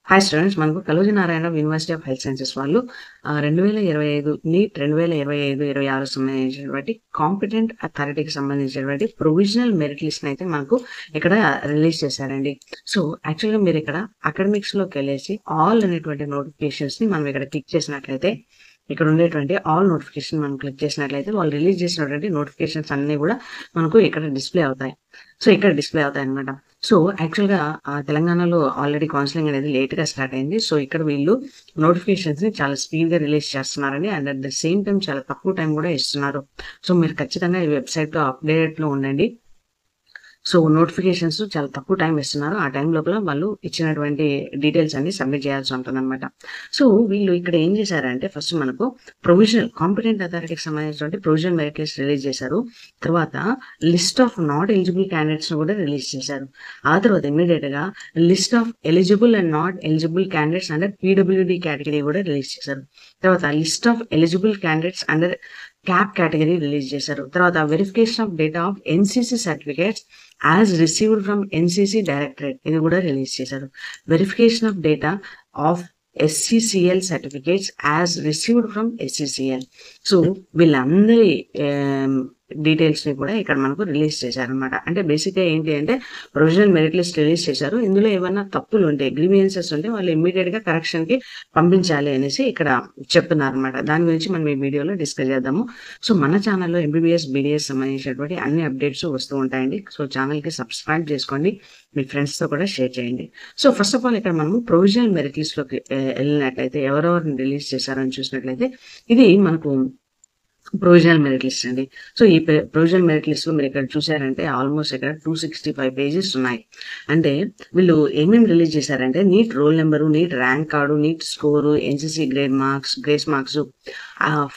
Hi students, మనకు Kaloji Narayana university of health sciences వాళ్ళు 2025 neat 2025-26 సంబంధించినటువంటి కాంపిటెంట్ అథారిటీకి సంబంధించినటువంటి ప్రొవిజనల్ మెరిట్ లిస్ట్ అయితే మనకు ఇక్కడ రిలీజ్ చేశారండి. సో యాక్చువల్గా మీరు ఇక్కడ అకాడమిక్స్ లోకి వెళ్ళేసి ఆల్ అనేటువంటి నోటిఫికేషన్స్ ని మనం ఇక్కడ క్లిక్ చేసినట్లయితే ఇక్కడ ఉండేటువంటి ఆల్ నోటిఫికేషన్ మనం క్లిక్ చేసినట్లయితే వాళ్ళు రిలీజ్ చేసినటువంటి నోటిఫికేషన్స్ అన్ని కూడా మనకు ఇక్కడ డిస్ప్లే అవుతాయి. సో ఇక్కడ డిస్ప్లే అవుతాయి అనమాట. సో యాక్చువల్గా తెలంగాణలో ఆల్రెడీ కౌన్సిలింగ్ అనేది లేట్ గా స్టార్ట్ అయింది. సో ఇక్కడ వీళ్ళు నోటిఫికేషన్స్ ని చాలా స్పీడ్ గా రిలీజ్ చేస్తున్నారని and at the same time చాలా తక్కువ టైం కూడా ఇస్తున్నారు. సో మీరు ఖచ్చితంగా ఈ వెబ్సైట్ లో అప్డేట్ లో ఉండండి. సో నోటిఫికేషన్స్ చాలా తక్కువ టైం ఇస్తున్నారు. ఆ టైం లోపల వాళ్ళు ఇచ్చినటువంటి డీటెయిల్స్ అన్ని సబ్మిట్ చేయాల్సి ఉంటుంది అనమాట. సో వీళ్ళు ఇక్కడ ఏం చేశారంటే ఫస్ట్ మనకు ప్రొవిజనల్ కాంపిటెంట్ అథారిటీకి సంబంధించినటువంటి ప్రొవిజనల్ మెరిట్ లిస్ట్ రిలీజ్ చేశారు. తర్వాత list of not eligible candidates కూడా రిలీజ్ చేశారు. ఆ తర్వాత ఇమీడియట్ గా list of eligible and not eligible candidates under PWD category కూడా రిలీజ్ చేశారు. తర్వాత list of eligible candidates under cap category release చేశారు. తర్వాత verification of data of NCC certificates as received from NCC directorate ఇది కూడా release చేశారు. Verification of data of SCCL certificates as received from SCCL. So వీళ్ళందరి details ని కూడా ఇక్కడ మనకు రిలీజ్ చేశారనమాట. అంటే బేసిక్ గా ఏంటి అంటే ప్రొవిజనల్ మెరిట్ లిస్ట్ రిలీజ్ చేశారు. ఇందులో ఏమైనా తప్పులు ఉంటే గ్రీవియన్సెస్ ఉంటే వాళ్ళు ఇమ్మీడియట్ గా కరెక్షన్ కి పంపించాలి అనేసి ఇక్కడ చెప్తున్నారు అనమాట. దాని గురించి మనం ఈ వీడియోలో డిస్కస్ చేద్దాము. సో మన ఛానల్లో MBBS BDS సంబంధించినటువంటి అన్ని అప్డేట్స్ వస్తూ ఉంటాయండి. సో ఛానల్ కి సబ్స్క్రైబ్ చేసుకోండి, మీ ఫ్రెండ్స్ తో కూడా షేర్ చేయండి. సో ఫస్ట్ ఆఫ్ ఆల్ ఇక్కడ మనము ప్రొవిజనల్ మెరిట్ లిస్ట్ లోకి వెళ్ళినట్లయితే ఎవరెవరిని రిలీజ్ చేశారని చూసినట్లయితే ఇది మనకు ప్రొవిజనల్ మెరిట్ లిస్ట్ అండి. సో ఈ ప్రొవిజనల్ మెరిట్ లిస్ట్ లో మీరు ఇక్కడ చూసారంటే ఆల్మోస్ట్ ఇక్కడ 265 పేజెస్ ఉన్నాయి. అంటే వీళ్ళు ఏమేమి రిలీజ్ చేశారంటే NEET roll number, NEET rank card, NEET score, NCC grade marks, grace marks,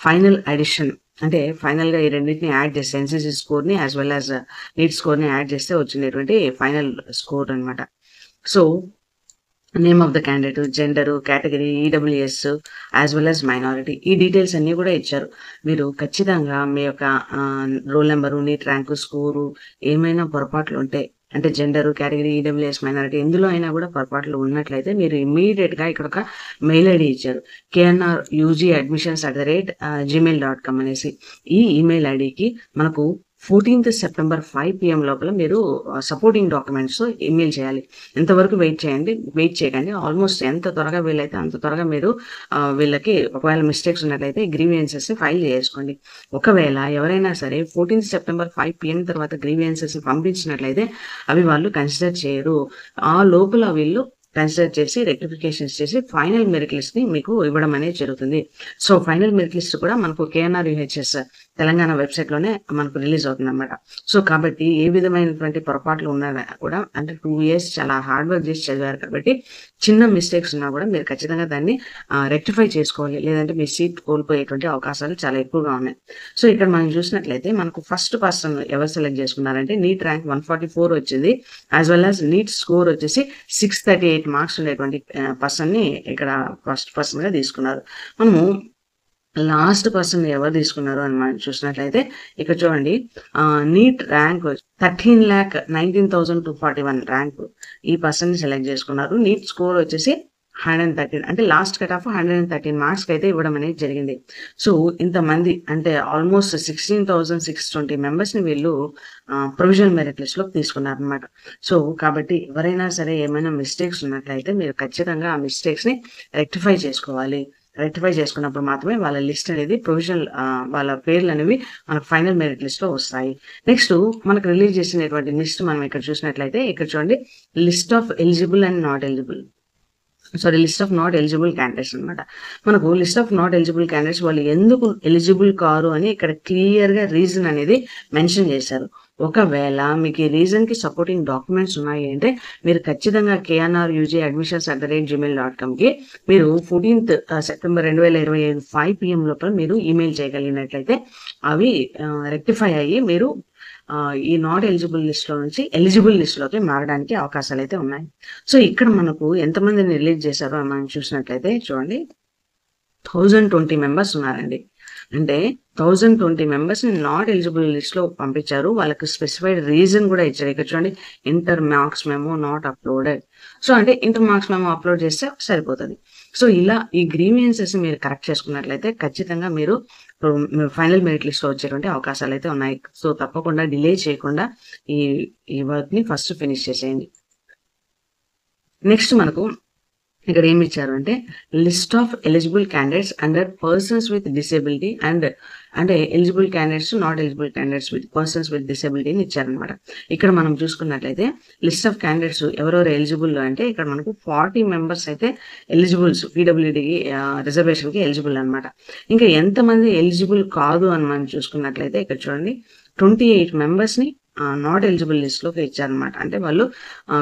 final addition అంటే ఫైనల్ గా ఈ రెండింటిని యాడ్ చేస్తే NCC స్కోర్ ని as well as NEET score ని యాడ్ చేస్తే వచ్చినటువంటి ఫైనల్ స్కోర్ అనమాట. So name of the candidate, gender, category, EWS as well as minority ఈ డీటెయిల్స్ అన్ని కూడా ఇచ్చారు. మీరు ఖచ్చితంగా మీ యొక్క roll number, NEET rank, score ఏమైనా పొరపాట్లు ఉంటే అంటే జెండర్, కేటగిరీ, EWS, మైనారిటీ ఎందులో అయినా కూడా పొరపాట్లు ఉన్నట్లయితే మీరు ఇమ్మీడియట్ గా ఇక్కడ ఒక మెయిల్ ఐడి ఇచ్చారు knrugadmissions@gmail.com అనేసి. ఈ ఈమెయిల్ ఐడికి మనకు 14th September 5 PM లోపల మీరు సపోర్టింగ్ డాక్యుమెంట్స్ ఇమెయిల్ చేయాలి. ఎంతవరకు వెయిట్ చేయకండి. ఆల్మోస్ట్ ఎంత త్వరగా వీలైతే అంత త్వరగా మీరు వీళ్ళకి ఒకవేళ మిస్టేక్స్ ఉన్నట్లయితే గ్రీవియన్సెస్ ని ఫైల్ చేసుకోండి. ఒకవేళ ఎవరైనా సరే 14th September 5 PM తర్వాత గ్రీవియన్సెస్ ని పంపించినట్లయితే అవి వాళ్ళు కన్సిడర్ చేయరు. ఆ లోపల వీళ్ళు కన్సిడర్ చేసి రెక్టిఫికేషన్స్ చేసి ఫైనల్ మెరిట్ లిస్ట్ ని మీకు ఇవ్వడం అనేది జరుగుతుంది. సో ఫైనల్ మెరిట్ లిస్ట్ కూడా మనకు KNR-UHS తెలంగాణ వెబ్సైట్ లోనే మనకు రిలీజ్ అవుతుంది అనమాట. సో కాబట్టి ఏ విధమైనటువంటి పొరపాట్లు ఉన్నా కూడా అంటే 2 years చాలా హార్డ్ వర్క్ చేసి చదివారు కాబట్టి చిన్న మిస్టేక్స్ ఉన్నా కూడా మీరు ఖచ్చితంగా దాన్ని రెక్టిఫై చేసుకోవాలి. లేదంటే మీ సీట్ కోల్పోయేటువంటి అవకాశాలు చాలా ఎక్కువగా ఉన్నాయి. సో ఇక్కడ మనం చూసినట్లయితే మనకు ఫస్ట్ పర్సన్ ఎవరు సెలెక్ట్ చేసుకున్నారంటే నీట్ ర్యాంక్ 144 వచ్చింది as well as NEET score వచ్చేసి 638 మార్క్స్ ఉండేటువంటి పర్సన్ ని ఇక్కడ ఫస్ట్ పర్సన్ గా తీసుకున్నారు. మనము లాస్ట్ పర్సన్ ఎవరు తీసుకున్నారు అని మనం చూసినట్లయితే ఇక్కడ చూడండి నీట్ ర్యాంక్ 13,19,241 ర్యాంక్ ఈ పర్సన్ ని సెలెక్ట్ చేసుకున్నారు. నీట్ స్కోర్ వచ్చేసి 113 అంటే లాస్ట్ కట్ ఆఫ్ 113 మార్క్స్ అయితే ఇవ్వడం అనేది జరిగింది. సో ఇంతమంది అంటే ఆల్మోస్ట్ 16,620 మెంబర్స్ ని వీళ్ళు ప్రొవిజనల్ మెరిట్ లిస్ట్ లోకి తీసుకున్నారు అనమాట. సో కాబట్టి ఎవరైనా సరే ఏమైనా మిస్టేక్స్ ఉన్నట్లయితే మీరు ఖచ్చితంగా ఆ మిస్టేక్స్ ని రెక్టిఫై చేసుకోవాలి. రెక్టిఫై చేసుకున్నప్పుడు మాత్రమే వాళ్ళ లిస్ట్ అనేది ప్రొవిజనల్ వాళ్ళ పేర్లు అనేవి మనకు ఫైనల్ మెరిట్ లిస్ట్ లో వస్తాయి. నెక్స్ట్ మనకు రిలీజ్ చేసినటువంటి లిస్ట్ మనం ఇక్కడ చూసినట్లయితే ఇక్కడ చూడండి list of eligible and not eligible list of not eligible candidates అనమాట. మనకు list of not eligible candidates వాళ్ళు ఎందుకు ఎలిజిబుల్ కారు అని ఇక్కడ క్లియర్ గా రీజన్ అనేది మెన్షన్ చేశారు. ఒకవేళ మీకు ఈ రీజన్ కి సపోర్టింగ్ డాక్యుమెంట్స్ ఉన్నాయి అంటే మీరు ఖచ్చితంగా knrugadmissions@gmail.com కి మీరు 14th September 2025 5 PM లోపల మీరు ఈమెయిల్ చేయగలిగినట్లయితే అవి రెక్టిఫై అయ్యి మీరు ఈ నాట్ ఎలిజిబుల్ లిస్ట్ లో నుంచి ఎలిజిబుల్ లిస్ట్ లోకి మారడానికి అవకాశాలు అయితే ఉన్నాయి. సో ఇక్కడ మనకు ఎంతమందిని రిలీజ్ చేశారో మనం చూసినట్లయితే చూడండి 1020 మెంబర్స్ ఉన్నారండి. అంటే 1020 మెంబర్స్ ని నాట్ ఎలిజిబుల్ లిస్ట్ లో పంపించారు. వాళ్ళకి స్పెసిఫైడ్ రీజన్ కూడా ఇచ్చారు. ఇక్కడ చూడండి, inter marks memo not uploaded. So అంటే ఇంటర్ మార్క్స్ మెమో అప్లోడ్ చేస్తే సరిపోతుంది. సో ఇలా ఈ గ్రీవియన్సెస్ మీరు కరెక్ట్ చేసుకున్నట్లయితే ఖచ్చితంగా మీరు ఫైనల్ మెరిట్ లిస్ట్ లో వచ్చేటువంటి అవకాశాలు అయితే ఉన్నాయి. సో తప్పకుండా డిలే చేయకుండా ఈ ఈ వర్క్ ని ఫస్ట్ ఫినిష్ చేసేయండి. నెక్స్ట్ మనకు ఇక్కడ ఏమి ఇచ్చారు అంటే list of eligible candidates under persons with disability and అంటే eligible candidates, not eligible candidates with persons with డిసేబిలిటీని ఇచ్చారనమాట. ఇక్కడ మనం చూసుకున్నట్లయితే లిస్ట్ ఆఫ్ క్యాండిడేట్స్ ఎవరెవరు ఎలిజిబుల్ అంటే ఇక్కడ మనకు 40 మెంబర్స్ అయితే ఎలిజిబుల్స్ పీడబ్ల్యూడీకి రిజర్వేషన్కి ఎలిజిబుల్ అనమాట. ఇంకా ఎంతమంది ఎలిజిబుల్ కాదు అని మనం చూసుకున్నట్లయితే ఇక్కడ చూడండి 28 మెంబర్స్ని నాట్ ఎలిజిబుల్ లిస్ట్ లోకి ఇచ్చారనమాట. అంటే వాళ్ళు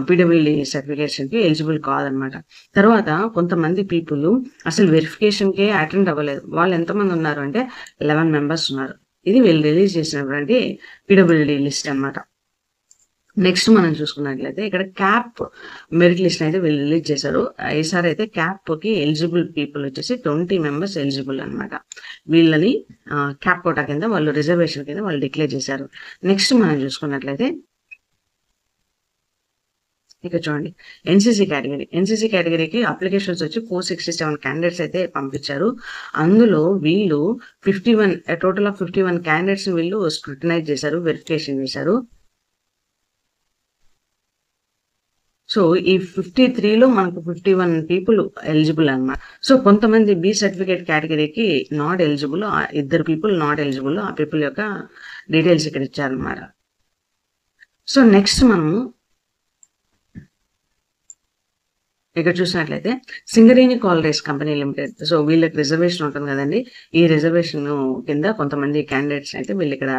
పీడబ్ల్యూడీ సర్టిఫికేషన్ కి ఎలిజిబుల్ కాదనమాట. తర్వాత కొంతమంది పీపుల్ అసలు వెరిఫికేషన్ కే అటెండ్ అవ్వలేదు. వాళ్ళు ఎంతమంది ఉన్నారు అంటే 11 మెంబర్స్ ఉన్నారు. ఇది వీళ్ళు రిలీజ్ చేసినటువంటి పీడబ్ల్యూడీ లిస్ట్ అనమాట. నెక్స్ట్ మనం చూసుకున్నట్లయితే ఇక్కడ క్యాప్ మెరిట్ లిస్ట్ అయితే వీళ్ళు రిలీజ్ చేశారు. ఈసారి అయితే క్యాప్ కి ఎలిజిబుల్ పీపుల్ వచ్చేసి 20 మెంబర్స్ ఎలిజిబుల్ అనమాట. వీళ్ళని క్యాప్ కోటా కింద వాళ్ళు రిజర్వేషన్ కింద వాళ్ళు డిక్లేర్ చేశారు. నెక్స్ట్ మనం చూసుకున్నట్లయితే ఇక్కడ చూడండి ఎన్సీసీ కేటగిరీకి అప్లికేషన్స్ వచ్చి 467 క్యాండిడేట్స్ అయితే పంపించారు. అందులో వీళ్ళు 51 టోటల్ ఆఫ్ 51 క్యాండిడేట్స్ వీళ్ళు స్క్రూటినైజ్ చేశారు, వెరిఫికేషన్ చేశారు. సో ఈ 53లో మనకు 51 పీపుల్ ఎలిజిబుల్ అనమాట. సో కొంతమంది బి సర్టిఫికేట్ కేటగిరీకి not eligible, 2 people not eligible. ఆ పీపుల్ యొక్క డీటెయిల్స్ ఇక్కడ ఇచ్చారనమాట. సో నెక్స్ట్ మనము ఇక్కడ చూసినట్లయితే Singareni coal rice company limited. So వీళ్ళకి రిజర్వేషన్ ఉంటుంది కదండి. ఈ రిజర్వేషన్ కింద కొంతమంది క్యాండిడేట్స్ అయితే వీళ్ళు ఇక్కడ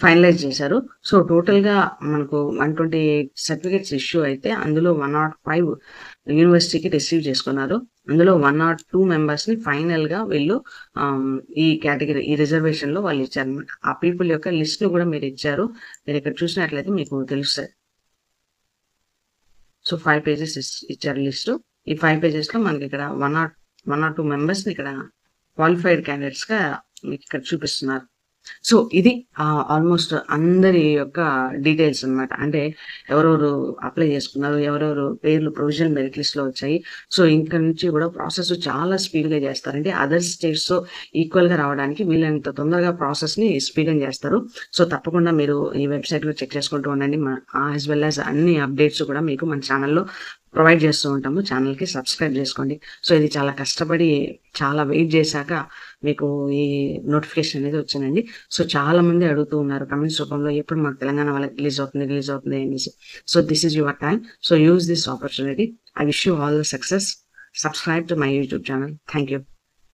ఫైనలైజ్ చేశారు. సో టోటల్ గా మనకు 128 సర్టిఫికేట్స్ ఇష్యూ అయితే అందులో 105 యూనివర్సిటీకి రిసీవ్ చేసుకున్నారు. అందులో 102 మెంబర్స్ ని ఫైనల్ గా వీళ్ళు ఈ కేటగిరీ ఈ రిజర్వేషన్ లో వాళ్ళు ఇచ్చారనమాట. ఆ పీపుల్ యొక్క లిస్ట్ ను కూడా మీరు ఇచ్చారు. మీరు ఇక్కడ చూసినట్లయితే మీకు తెలుస్తుంది. సో 5 పేజెస్ ఇచ్చారు లిస్ట్. ఈ 5 పేజెస్ లో మనకి ఇక్కడ 102 మెంబర్స్ ని ఇక్కడ క్వాలిఫైడ్ క్యాండిడేట్స్ గా మీకు ఇక్కడ చూపిస్తున్నారు. సో ఇది ఆల్మోస్ట్ అందరి యొక్క డీటెయిల్స్ అనమాట. అంటే ఎవరెవరు అప్లై చేసుకున్నారు, ఎవరెవరు పేర్లు ప్రొవిజనల్ మెరిట్ లిస్ట్ లో వచ్చాయి. సో ఇంకా నుంచి కూడా ప్రాసెస్ చాలా స్పీడ్ గా చేస్తారంటే అదర్ స్టేట్స్ తో ఈక్వల్ గా రావడానికి వీళ్ళంత తొందరగా ప్రాసెస్ ని స్పీడ్ గా చేస్తారు. సో తప్పకుండా మీరు ఈ వెబ్సైట్ లో చెక్ చేసుకుంటూ ఉండండి. యాజ్ వెల్ యాజ్ అన్ని అప్డేట్స్ కూడా మీకు మన ఛానల్లో ప్రొవైడ్ చేస్తూ ఉంటాము. ఛానల్కి సబ్స్క్రైబ్ చేసుకోండి. సో ఇది చాలా కష్టపడి చాలా వెయిట్ చేశాక మీకు ఈ నోటిఫికేషన్ అనేది వచ్చిందండి. సో చాలా మంది అడుగుతూ ఉన్నారు కమెంట్స్ రూపంలో, ఎప్పుడు మాకు తెలంగాణ వాళ్ళకి రిలీజ్ అవుతుంది అనేసి. So this is your time. So use this opportunity. I wish you all the success. Subscribe to my YouTube channel. Thank you.